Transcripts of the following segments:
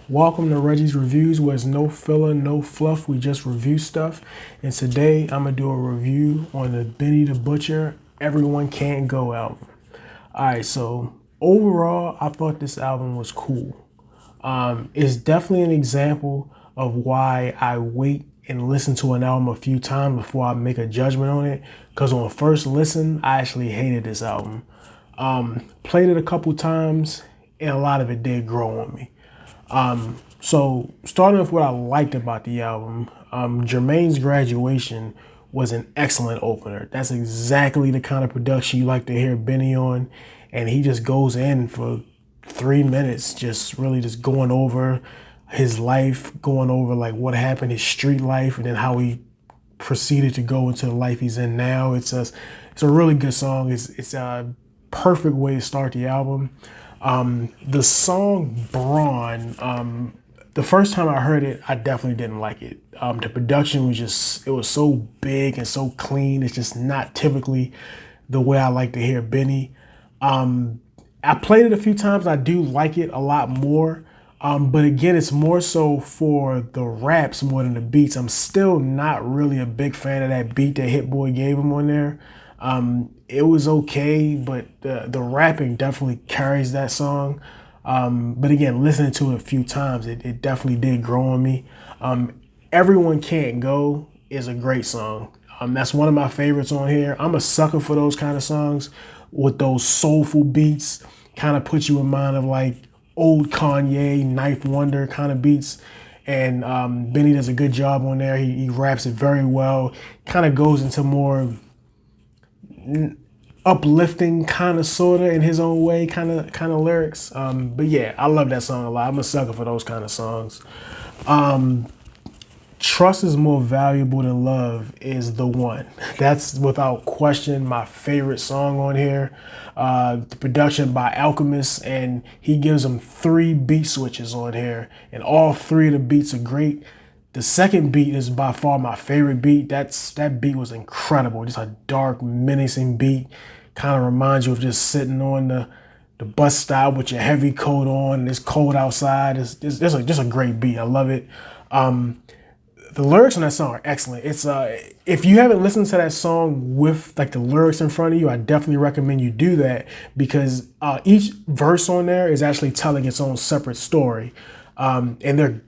Welcome to Reggie's Reviews, where it's no filler, no fluff. We just review stuff. And today I'm gonna do a review on the Benny the Butcher Everyone Can't Go album. Alright, so overall, I thought this album was cool. It's definitely an example of why I wait and listen to an album a few times before I make a judgment on it. Because on first listen, I actually hated this album. Played it a couple times, and a lot of it did grow on me. So starting with what I liked about the album, Jermaine's Graduation was an excellent opener. That's exactly the kind of production you like to hear Benny on, and he just goes in for 3 minutes, just really just going over his life, going over like what happened, his street life, and then how he proceeded to go into the life he's in now. It's a really good song. It's a perfect way to start the album. The song Braun, the first time I heard it, I definitely didn't like it. The production was it was so big and so clean. It's just not typically the way I like to hear Benny. I played it a few times. I do like it a lot more. But again, it's more so for the raps more than the beats. I'm still not really a big fan of that beat that Hit Boy gave him on there. It was okay, but the rapping definitely carries that song. But again, listening to it a few times, it definitely did grow on me. Everyone Can't Go is a great song. That's one of my favorites on here. I'm a sucker for those kind of songs with those soulful beats, kind of put you in mind of like old Kanye, Knife Wonder kind of beats. And Benny does a good job on there. He raps it very well. Kind of goes into more uplifting kind of sorta in his own way kind of lyrics. But yeah, I love that song a lot. I'm a sucker for those kind of songs. Trust is more valuable than love is the one. That's without question my favorite song on here. The production by Alchemist, and he gives them 3 beat switches on here, and all 3 of the beats are great. The second beat is by far my favorite beat. That beat was incredible. Just a dark, menacing beat. Kind of reminds you of just sitting on the bus stop with your heavy coat on, and it's cold outside. It's just a great beat. I love it. The lyrics on that song are excellent. It's if you haven't listened to that song with like the lyrics in front of you, I definitely recommend you do that because each verse on there is actually telling its own separate story, and they're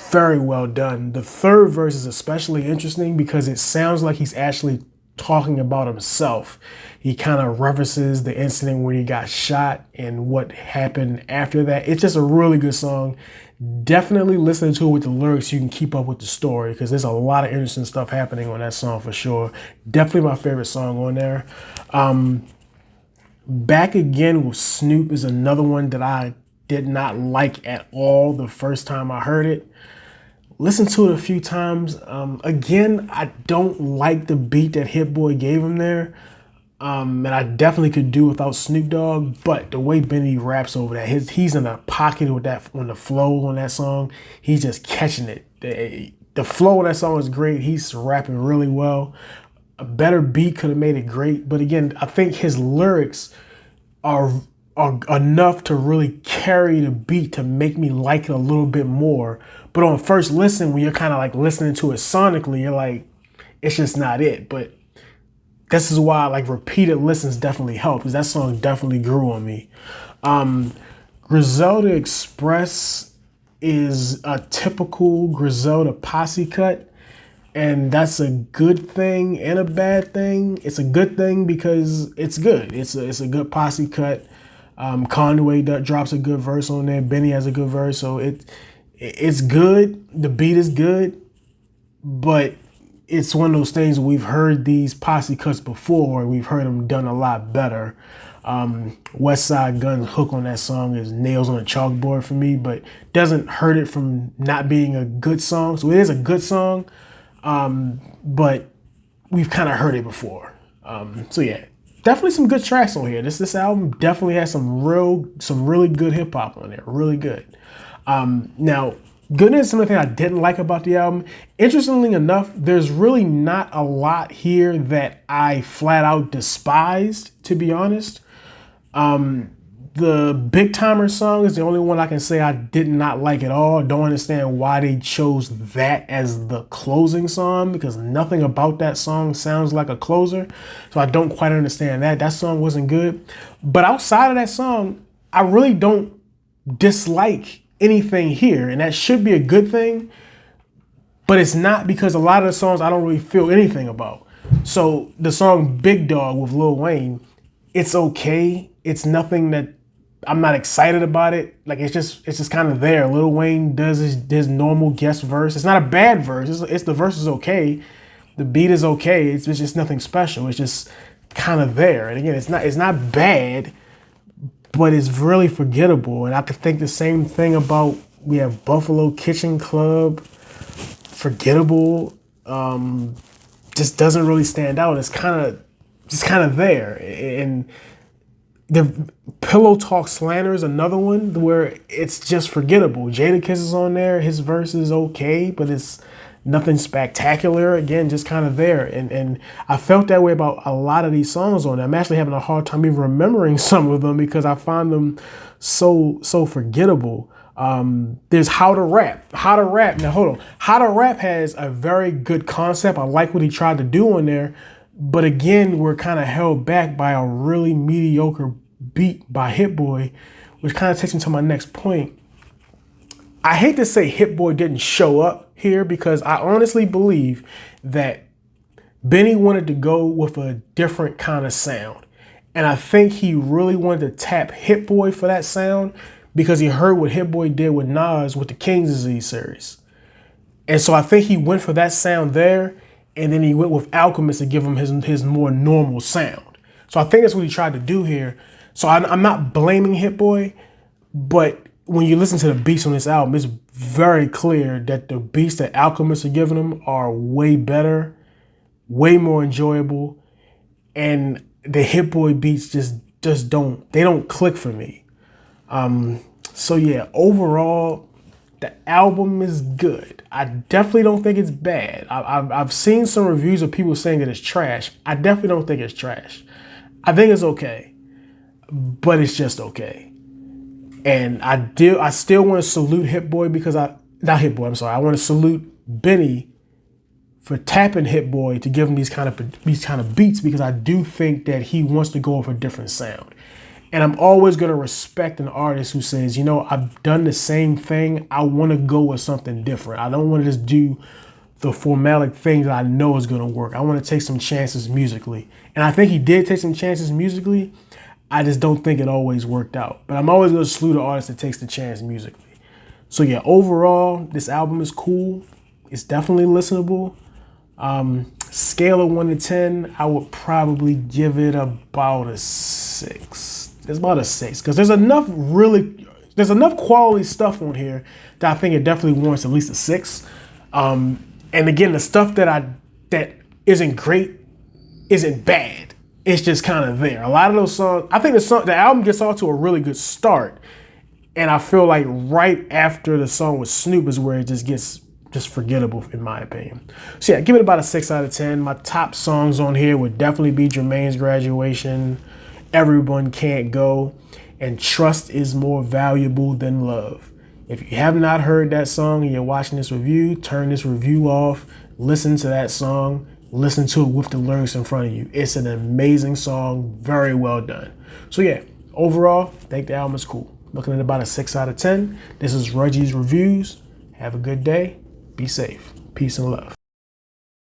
very well done. The third verse is especially interesting because it sounds like he's actually talking about himself. He kind of references the incident when he got shot and what happened after that. It's just a really good song. Definitely listening to it with the lyrics, you can keep up with the story because there's a lot of interesting stuff happening on that song for sure. Definitely my favorite song on there. Back Again with Snoop is another one that I did not like at all the first time I heard it. Listened to it a few times. Again, I don't like the beat that Hit Boy gave him there. And I definitely could do without Snoop Dogg, but the way Benny raps over that, he's in a pocket with that on the flow on that song. He's just catching it. The flow on that song is great. He's rapping really well. A better beat could have made it great, but again, I think his lyrics are enough to really carry the beat to make me like it a little bit more. But on first listen, when you're kind of like listening to it sonically, you're like, it's just not it. But this is why like repeated listens definitely help because that song definitely grew on me. Griselda Express is a typical Griselda posse cut, and that's a good thing and a bad thing. It's a good thing because it's good. It's a good posse cut. Conway drops a good verse on there. Benny has a good verse, so it's good. The beat is good, but it's one of those things we've heard these posse cuts before. We've heard them done a lot better. West Side Gun's hook on that song is nails on a chalkboard for me, but doesn't hurt it from not being a good song. So it is a good song, but we've kind of heard it before. So yeah, definitely some good tracks on here. This album definitely has some really good hip hop on there. Really good. Now, goodness, something I didn't like about the album. Interestingly enough, there's really not a lot here that I flat out despised, to be honest. The Big Timer song is the only one I can say I did not like at all. Don't understand why they chose that as the closing song, because nothing about that song sounds like a closer. So I don't quite understand that. That song wasn't good. But outside of that song, I really don't dislike anything here. And that should be a good thing. But it's not, because a lot of the songs I don't really feel anything about. So the song Big Dog with Lil Wayne, it's okay. It's nothing that I'm not excited about it. Like, it's just kind of there. Lil Wayne does his normal guest verse. It's not a bad verse. It's the verse is okay. The beat is okay. It's just nothing special. It's just kind of there. And again, it's not bad, but it's really forgettable. And I could think the same thing about, we have Buffalo Kitchen Club, forgettable. Just doesn't really stand out. It's just kind of there. And the Pillow Talk Slander is another one where it's just forgettable. Jadakiss is on there. His verse is okay, but it's nothing spectacular. Again, just kind of there. And I felt that way about a lot of these songs on there. I'm actually having a hard time even remembering some of them because I find them so forgettable. There's How to Rap. How to Rap. Now, hold on. How to Rap has a very good concept. I like what he tried to do on there. But again, we're kind of held back by a really mediocre beat by Hit Boy, which kind of takes me to my next point. I hate to say Hit Boy didn't show up here, because I honestly believe that Benny wanted to go with a different kind of sound. And I think he really wanted to tap Hit Boy for that sound, because he heard what Hit Boy did with Nas with the King's Disease series. And so I think he went for that sound there, and then he went with Alchemist to give him his more normal sound. So I think that's what he tried to do here. So I'm not blaming Hit Boy, but when you listen to the beats on this album, it's very clear that the beats that Alchemist are giving him are way better, way more enjoyable, and the Hit Boy beats just don't click for me. So yeah, overall, the album is good. I definitely don't think it's bad. I've seen some reviews of people saying that it's trash. I definitely don't think it's trash. I think it's okay, but it's just okay. And I still want to salute Hit Boy, because I want to salute Benny for tapping Hit Boy to give him these kind of beats, because I do think that he wants to go with a different sound. And I'm always going to respect an artist who says, you know, I've done the same thing. I want to go with something different. I don't want to just do the formalic thing that I know is going to work. I want to take some chances musically. And I think he did take some chances musically. I just don't think it always worked out. But I'm always going to salute an artist that takes the chance musically. So yeah, overall, this album is cool. It's definitely listenable. Scale of 1 to 10, I would probably give it about a 6. It's about a 6, because there's enough quality stuff on here that I think it definitely warrants at least a 6. And again, the stuff that isn't great isn't bad. It's just kind of there. A lot of those songs, I think the album gets off to a really good start, and I feel like right after the song with Snoop is where it just gets forgettable, in my opinion. So yeah, give it about a 6 out of 10. My top songs on here would definitely be Jermaine's Graduation, Everyone Can't Go, and Trust Is More Valuable Than Love. If you have not heard that song and you're watching this review, turn this review off, listen to that song, listen to it with the lyrics in front of you. It's an amazing song, very well done. So yeah, overall, I think the album is cool. Looking at about a 6 out of 10. This is Reggie's Reviews. Have a good day. Be safe. Peace and love.